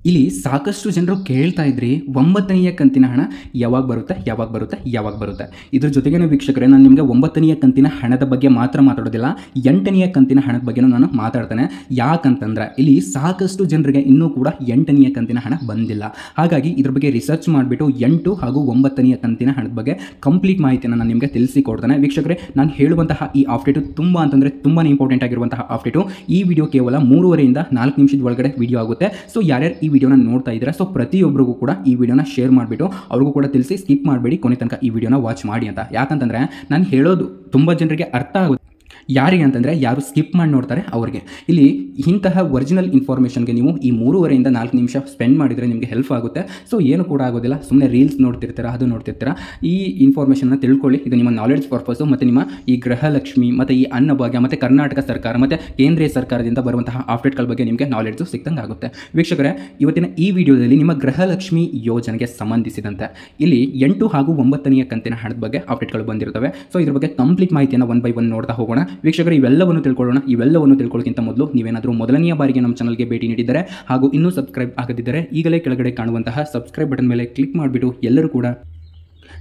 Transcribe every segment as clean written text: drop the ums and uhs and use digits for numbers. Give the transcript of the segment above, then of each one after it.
ಇಲ್ಲಿ ಸಾಕಷ್ಟು ಜನರು ಕೇಳ್ತಾ ಇದ್ರಿ 9ನೆಯ ಕಂತಿನ ಹಣ ಯಾವಾಗ ಬರುತ್ತೆ ಯಾವಾಗ ಬರುತ್ತೆ ಯಾವಾಗ ಬರುತ್ತೆ. ಇದ್ರ ಜೊತೆಗೇನು ವೀಕ್ಷಕರೇ, ನಾನು ನಿಮಗೆ 9ನೆಯ ಕಂತಿನ ಹಣದ ಬಗ್ಗೆ ಮಾತ್ರ ಮಾತಾಡೋದಿಲ್ಲ, 8ನೆಯ ಕಂತಿನ ಹಣದ ಬಗ್ಗೆನೂ ನಾನು ಮಾತಾಡ್ತೇನೆ. ಯಾಕಂತಂದ್ರೆ ಇಲ್ಲಿ ಸಾಕಷ್ಟು ಜನರಿಗೆ ಇನ್ನೂ ಕೂಡ 8ನೆಯ ಕಂತಿನ ಹಣ ಬಂದಿಲ್ಲ. ಹಾಗಾಗಿ ಇದ್ರ ಬಗ್ಗೆ ರಿಸರ್ಚ್ ಮಾಡಿಬಿಟ್ಟು 8 ಹಾಗೂ 9ನೆಯ ಕಂತಿನ ಹಣದ ಬಗ್ಗೆ ಕಂಪ್ಲೀಟ್ ಮಾಹಿತಿಯನ್ನು ನಾನು ನಿಮಗೆ ತಿಳಿಸಿಕೊಡ್ತೇನೆ. ವೀಕ್ಷಕರೇ, ನಾನು ಹೇಳುವಂತಹ ಈ ಅಪ್ಡೇಟು ತುಂಬ ಅಂತಂದರೆ ತುಂಬಾ ಇಂಪಾರ್ಟೆಂಟ್ ಆಗಿರುವಂತಹ ಅಪ್ಡೇಟು. ಈ ವಿಡಿಯೋ ಕೇವಲ 3.5 ಇಂದ 4 ನಿಮಿಷದ ಒಳಗಡೆ ವಿಡಿಯೋ ಆಗುತ್ತೆ. ಸೊ ಯಾರ್ಯಾರು ಈ ವಿಡಿಯೋನ ನೋಡ್ತಾ ಇದ್ದೀರಾ, ಸೊ ಪ್ರತಿಯೊಬ್ಬರಿಗೂ ಕೂಡ ಈ ವಿಡಿಯೋನ ಶೇರ್ ಮಾಡಿಬಿಟ್ಟು ಅವ್ರಿಗೂ ಕೂಡ ತಿಳಿಸಿ, ಸ್ಕಿಪ್ ಮಾಡಬೇಡಿ, ಕೊನೆ ತನಕ ಈ ವಿಡಿಯೋನ ವಾಚ್ ಮಾಡಿ ಅಂತ. ಯಾಕಂತಂದರೆ ನಾನು ಹೇಳೋದು ತುಂಬ ಜನರಿಗೆ ಅರ್ಥ ಆಗುತ್ತೆ. ಯಾರಿಗೆ ಅಂತಂದರೆ ಯಾರು ಸ್ಕಿಪ್ ಮಾಡಿ ನೋಡ್ತಾರೆ ಅವ್ರಿಗೆ. ಇಲ್ಲಿ ಇಂತಹ ಒರಿಜಿನಲ್ ಇನ್ಫಾರ್ಮೇಷನ್ಗೆ ನೀವು ಈ 3.5 ಇಂದ 4 ನಿಮಿಷ ಸ್ಪೆಂಡ್ ಮಾಡಿದರೆ ನಿಮಗೆ ಹೆಲ್ಪ್ ಆಗುತ್ತೆ. ಸೊ ಏನು ಕೂಡ ಆಗೋದಿಲ್ಲ, ಸುಮ್ಮನೆ ರೀಲ್ಸ್ ನೋಡ್ತಿರ್ತೀರಾ, ಅದು ನೋಡ್ತಿರ್ತೀರಾ. ಈ ಇನ್ಫಾರ್ಮೇಷನ್ನ ತಿಳ್ಕೊಳ್ಳಿ, ಇದು ನಿಮ್ಮ ನಾಲೆಡ್ಜ್ ಪರ್ಪಸ್ಸು ಮತ್ತು ನಿಮ್ಮ ಈ ಗೃಹಲಕ್ಷ್ಮಿ ಮತ್ತು ಈ ಅನ್ನಭಾಗ್ಯ ಮತ್ತು ಕರ್ನಾಟಕ ಸರ್ಕಾರ ಮತ್ತು ಕೇಂದ್ರೀಯ ಸರ್ಕಾರದಿಂದ ಬರುವಂತಹ ಅಪ್ಡೇಟ್ಗಳ ಬಗ್ಗೆ ನಿಮಗೆ ನಾಲೆಡ್ಜು ಸಿಕ್ತಂಗೆ ಆಗುತ್ತೆ. ವೀಕ್ಷಕರೇ, ಇವತ್ತಿನ ಈ ವಿಡಿಯೋದಲ್ಲಿ ನಿಮ್ಮ ಗೃಹಲಕ್ಷ್ಮಿ ಯೋಜನೆಗೆ ಸಂಬಂಧಿಸಿದಂತೆ ಇಲ್ಲಿ 8 ಹಾಗೂ 9ನೆಯ ಕಂತಿನ ಹಣದ ಬಗ್ಗೆ ಅಪ್ಡೇಟ್ಗಳು ಬಂದಿರುತ್ತವೆ. ಸೊ ಇದ್ರ ಬಗ್ಗೆ ಕಂಪ್ಲೀಟ್ ಮಾಹಿತಿಯನ್ನು 1 by 1 ನೋಡ್ತಾ ಹೋಗೋಣ. ವೀಕ್ಷಕರು, ಇವೆಲ್ಲವನ್ನು ತಿಳ್ಕೊಳ್ಳೋಣ. ಇವೆಲ್ಲವನ್ನು ತಿಳ್ಕೊಳ್ಳೋಕ್ಕಿಂತ ಮೊದಲು ನೀವೇನಾದರೂ ಮೊದಲನೆಯ ಬಾರಿಗೆ ನಮ್ಮ ಚಾನಲ್ಗೆ ಭೇಟಿ ನೀಡಿದರೆ ಹಾಗೂ ಇನ್ನೂ ಸಬ್ಸ್ಕ್ರೈಬ್ ಆಗದಿದ್ದರೆ ಈಗಲೇ ಕೆಳಗಡೆ ಕಾಣುವಂತಹ ಸಬ್ಸ್ಕ್ರೈಬ್ ಬಟನ್ ಮೇಲೆ ಕ್ಲಿಕ್ ಮಾಡಿಬಿಟ್ಟು ಎಲ್ಲರೂ ಕೂಡ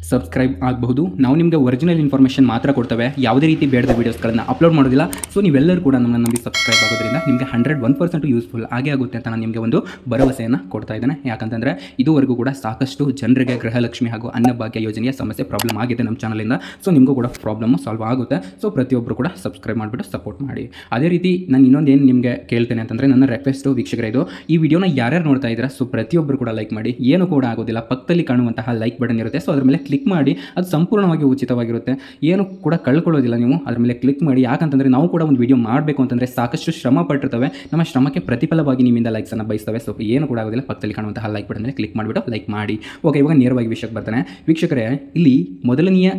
ಸಬ್ಸ್ಕ್ರೈಬ್ ಆಗಬಹುದು. ನಾವು ನಿಮಗೆ ಒರಿಜಿನಲ್ ಇನ್ಫಾರ್ಮೇಷನ್ ಮಾತ್ರ ಕೊಡ್ತೇವೆ, ಯಾವುದೇ ರೀತಿ ಬೇಡದ ವೀಡಿಯೋಸ್ಗಳನ್ನು ಅಪ್ಲೋಡ್ ಮಾಡೋದಿಲ್ಲ. ಸೊ ನೀವೆಲ್ಲರೂ ಕೂಡ ನಮ್ಮನ್ನು ನಂಬಿ ಸಬ್ಸ್ಕ್ರೈಬ್ ಆಗೋದ್ರಿಂದ ನಿಮಗೆ 101% ಯೂಸ್ಫುಲ್ ಆಗೇ ಆಗುತ್ತೆ ಅಂತ ನಾನು ನಿಮಗೆ ಒಂದು ಭರವಸೆಯನ್ನು ಕೊಡ್ತಾ ಇದ್ದೇನೆ. ಯಾಕಂತಂದರೆ ಇದುವರೆಗೂ ಕೂಡ ಸಾಕಷ್ಟು ಜನರಿಗೆ ಗೃಹಲಕ್ಷ್ಮಿ ಹಾಗೂ ಅನ್ನಭಾಗ್ಯ ಯೋಜನೆಯ ಸಮಸ್ಯೆ ಪ್ರಾಬ್ಲಮ್ ಆಗಿದೆ ನಮ್ಮ ಚಾನಲಿಂದ. ಸೊ ನಿಮಗೂ ಕೂಡ ಪ್ರಾಬ್ಲಮ್ಮು ಸಾಲ್ವ್ ಆಗುತ್ತೆ. ಸೊ ಪ್ರತಿಯೊಬ್ಬರು ಕೂಡ ಸಬ್ಸ್ಕ್ರೈಬ್ ಮಾಡಿಬಿಟ್ಟು ಸಪೋರ್ಟ್ ಮಾಡಿ. ಅದೇ ರೀತಿ ನಾನು ಇನ್ನೊಂದು ಏನು ನಿಮಗೆ ಕೇಳ್ತೇನೆ ಅಂತಂದರೆ, ನನ್ನ ರಿಕ್ವೆಸ್ಟು ವೀಕ್ಷಕರೇ, ಇದು ಈ ವಿಡಿಯೋನ ಯಾರ್ಯಾರು ನೋಡ್ತಾ ಇದ್ದೀರಾ, ಸೊ ಪ್ರತಿಯೊಬ್ಬರು ಕೂಡ ಲೈಕ್ ಮಾಡಿ. ಏನು ಕೂಡ ಆಗೋದಿಲ್ಲ, ಪಕ್ಕದಲ್ಲಿ ಕಾಣುವಂತಹ ಲೈಕ್ ಬಟನ್ ಇರುತ್ತೆ. ಸೊ ಅದ್ರ ಮೇಲೆ ಕ್ಲಿಕ್ ಮಾಡಿ, ಅದು ಸಂಪೂರ್ಣವಾಗಿ ಉಚಿತವಾಗಿರುತ್ತೆ, ಏನು ಕೂಡ ಕಳ್ಕೊಳ್ಳೋದಿಲ್ಲ ನೀವು. ಅದ್ರ ಮೇಲೆ ಕ್ಲಿಕ್ ಮಾಡಿ. ಯಾಕಂತಂದರೆ ನಾವು ಕೂಡ ಒಂದು ವಿಡಿಯೋ ಮಾಡಬೇಕು ಅಂತಂದರೆ ಸಾಕಷ್ಟು ಶ್ರಮ ಪಟ್ಟಿರ್ತವೆ, ನಮ್ಮ ಶ್ರಮಕ್ಕೆ ಪ್ರತಿಫಲವಾಗಿ ನಿಮ್ಮಿಂದ ಲೈಕ್ಸನ್ನು ಬಯಸ್ತವೆ. ಸೊ ಏನು ಕೂಡ ಆಗೋದಿಲ್ಲ, ಪಕ್ಕದಲ್ಲಿ ಕಾಣುವಂತಹ ಲೈಕ್ ಬಟನ್ ಮೇಲೆ ಕ್ಲಿಕ್ ಮಾಡಿಬಿಟ್ಟು ಲೈಕ್ ಮಾಡಿ. ಓಕೆ, ಇವಾಗ ನೇರವಾಗಿ ವಿಷಯಕ್ಕೆ ಬರ್ತಾನೆ. ವೀಕ್ಷಕರೇ, ಇಲ್ಲಿ ಮೊದಲನೆಯ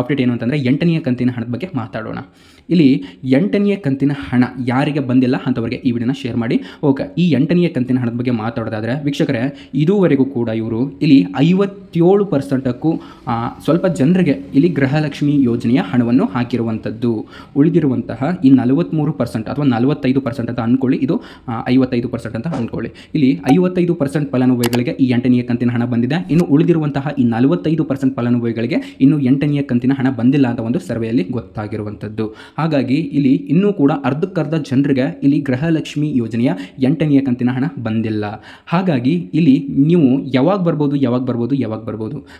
ಅಪ್ಡೇಟ್ ಏನು ಅಂತಂದರೆ 8ನೆಯ ಕಂತಿನ ಹಣದ ಬಗ್ಗೆ ಮಾತಾಡೋಣ. ಇಲ್ಲಿ 8ನೆಯ ಕಂತಿನ ಹಣ ಯಾರಿಗೆ ಬಂದಿಲ್ಲ ಅಂಥವ್ರಿಗೆ ಈ ವಿಡಿಯೋನ ಶೇರ್ ಮಾಡಿ. ಓಕೆ, ಈ 8ನೆಯ ಕಂತಿನ ಹಣದ ಬಗ್ಗೆ ಮಾತಾಡೋದಾದರೆ ವೀಕ್ಷಕರೇ, ಇದುವರೆಗೂ ಕೂಡ ಇವರು ಇಲ್ಲಿ 57%ಕ್ಕೂ ಸ್ವಲ್ಪ ಜನರಿಗೆ ಇಲ್ಲಿ ಗೃಹಲಕ್ಷ್ಮಿ ಯೋಜನೆಯ ಹಣವನ್ನು ಹಾಕಿರುವಂಥದ್ದು. ಉಳಿದಿರುವಂತಹ ಈ 43% ಅಥವಾ 45% ಅಂತ ಅಂದ್ಕೊಳ್ಳಿ, ಇದು 55% ಅಂತ ಅಂದ್ಕೊಳ್ಳಿ. ಇಲ್ಲಿ 55% ಫಲಾನುಭವಿಗಳಿಗೆ ಈ 8ನೆಯ ಕಂತಿನ ಹಣ ಬಂದಿದೆ. ಇನ್ನು ಉಳಿದಿರುವಂತಹ ಈ 45% ಫಲಾನುಭವಿಗಳಿಗೆ ಇನ್ನು 8ನೆಯ ಕಂತಿನ ಹಣ ಬಂದಿಲ್ಲ ಅಂತ ಒಂದು ಸರ್ವೆಯಲ್ಲಿ ಗೊತ್ತಾಗಿರುವಂಥದ್ದು. ಹಾಗಾಗಿ ಇಲ್ಲಿ ಇನ್ನೂ ಕೂಡ ಅರ್ಧಕ್ಕರ್ಧ ಜನರಿಗೆ ಇಲ್ಲಿ ಗೃಹಲಕ್ಷ್ಮಿ ಯೋಜನೆಯ 8ನೆಯ ಕಂತಿನ ಹಣ ಬಂದಿಲ್ಲ. ಹಾಗಾಗಿ ಇಲ್ಲಿ ನೀವು ಯಾವಾಗ ಬರ್ಬೋದು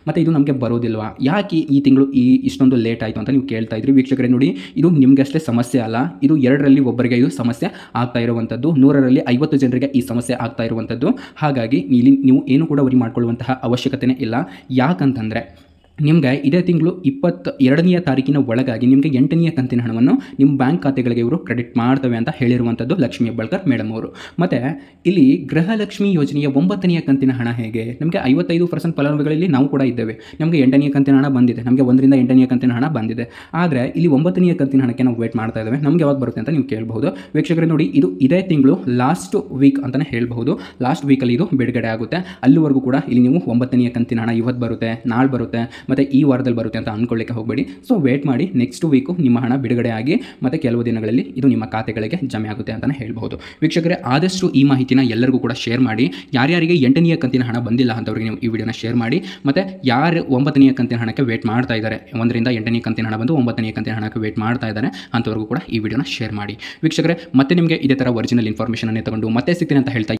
ಮತ್ತು ಇದು ನಮಗೆ ಬರೋದಿಲ್ವಾ, ಯಾಕೆ ಈ ತಿಂಗಳು ಇಷ್ಟೊಂದು ಲೇಟ್ ಆಯಿತು ಅಂತ ನೀವು ಕೇಳ್ತಾ ಇದ್ರಿ. ವೀಕ್ಷಕರೇ ನೋಡಿ, ಇದು ನಿಮಗಷ್ಟೇ ಸಮಸ್ಯೆ ಅಲ್ಲ, ಇದು 2ರಲ್ಲಿ ಒಬ್ಬರಿಗೆ ಇದು ಸಮಸ್ಯೆ ಆಗ್ತಾ ಇರುವಂಥದ್ದು, 100ರಲ್ಲಿ 50 ಜನರಿಗೆ ಈ ಸಮಸ್ಯೆ ಆಗ್ತಾ ಇರುವಂಥದ್ದು. ಹಾಗಾಗಿ ಇಲ್ಲಿ ನೀವು ಏನು ಕೂಡ ವರಿ ಮಾಡ್ಕೊಳ್ಳುವಂತಹ ಅವಶ್ಯಕತೆಯೇ ಇಲ್ಲ. ಯಾಕಂತಂದರೆ ನಿಮಗೆ ಇದೇ ತಿಂಗಳು 22ನೆಯ ತಾರೀಕಿನ ಒಳಗಾಗಿ ನಿಮಗೆ 8ನೆಯ ಕಂತಿನ ಹಣವನ್ನು ನಿಮ್ಮ ಬ್ಯಾಂಕ್ ಖಾತೆಗಳಿಗೆ ಇವರು ಕ್ರೆಡಿಟ್ ಮಾಡ್ತವೆ ಅಂತ ಹೇಳಿರುವಂಥದ್ದು ಲಕ್ಷ್ಮೀ ಹೆಬ್ಬಾಳ್ಕರ್ ಮೇಡಮ್ ಅವರು. ಮತ್ತು ಇಲ್ಲಿ ಗೃಹಲಕ್ಷ್ಮಿ ಯೋಜನೆಯ 9ನೆಯ ಕಂತಿನ ಹಣ ಹೇಗೆ, ನಮಗೆ 55% ಫಲಾನುಭವಿಗಳಲ್ಲಿ ನಾವು ಕೂಡ ಇದ್ದೇವೆ. ನಮಗೆ 8ನೆಯ ಕಂತಿನ ಹಣ ಬಂದಿದೆ, ನಮಗೆ 1ರಿಂದ 8ನೆಯ ಕಂತಿನ ಹಣ ಬಂದಿದೆ. ಆದರೆ ಇಲ್ಲಿ 9ನೆಯ ಕಂತಿನ ಹಣಕ್ಕೆ ನಾವು ವೇಟ್ ಮಾಡ್ತಾ ಇದ್ದೇವೆ. ನಮಗೆ ಯಾವಾಗ ಬರುತ್ತೆ ಅಂತ ನೀವು ಕೇಳಬಹುದು. ವೀಕ್ಷಕರೇ ನೋಡಿ, ಇದು ಇದೇ ತಿಂಗಳು ಲಾಸ್ಟ್ ವೀಕ್ ಅಂತಲೇ ಹೇಳ್ಬಹುದು. ಲಾಸ್ಟ್ ವೀಕಲ್ಲಿ ಇದು ಬಿಡುಗಡೆ ಆಗುತ್ತೆ. ಅಲ್ಲಿವರೆಗೂ ಕೂಡ ಇಲ್ಲಿ ನೀವು 9ನೆಯ ಕಂತಿನ ಹಣ ಇವತ್ತು ಬರುತ್ತೆ, ನಾಳೆ ಬರುತ್ತೆ, ಮತ್ತು ಈ ವಾರದಲ್ಲಿ ಬರುತ್ತೆ ಅಂತ ಅಂದ್ಕೊಳ್ಳಿಕ್ಕೆ ಹೋಗಬೇಡಿ. ಸೊ ವೇಟ್ ಮಾಡಿ, ನೆಕ್ಸ್ಟ್ ವೀಕು ನಿಮ್ಮ ಹಣ ಬಿಡುಗಡೆ ಆಗಿ ಮತ್ತು ಕೆಲವು ದಿನಗಳಲ್ಲಿ ಇದು ನಿಮ್ಮ ಖಾತೆಗಳಿಗೆ ಜಮೆ ಆಗುತ್ತೆ ಅಂತಲೇ ಹೇಳ್ಬೋದು. ವೀಕ್ಷಕರೇ, ಆದಷ್ಟು ಈ ಮಾಹಿತಿನ ಎಲ್ಲರಿಗೂ ಕೂಡ ಶೇರ್ ಮಾಡಿ. ಯಾರ್ಯಾರಿಗೆ 8ನೆಯ ಕಂತಿನ ಹಣ ಬಂದಿಲ್ಲ ಅಂತವ್ರಿಗೆ ನೀವು ಈ ವಿಡಿಯೋನ ಶೇರ್ ಮಾಡಿ. ಮತ್ತು ಯಾರು 9ನೆಯ ಕಂತಿನ ಹಣಕ್ಕೆ ವೇಟ್ ಮಾಡ್ತಾ ಇದ್ದಾರೆ, 1ರಿಂದ 8ನೇ ಕಂತಿನ ಹಣ ಬಂದು 9ನೆಯ ಕಂತಿನ ಹಣಕ್ಕೆ ವೇಟ್ ಮಾಡ್ತಾ ಇದ್ದಾರೆ ಅಂಥವ್ರಿಗೂ ಕೂಡ ಈ ವಿಡಿಯೋನ ಶೇರ್ ಮಾಡಿ. ವೀಕ್ಷಕರೇ, ಮತ್ತೆ ನಿಮಗೆ ಇದೇ ಥರ ಒರಿಜಿನಲ್ ಇನ್ಫಾರ್ಮೇಷನ್ ತಗೊಂಡು ಮತ್ತೆ ಸಿಗ್ತೀನಿ ಅಂತ ಹೇಳ್ತಾ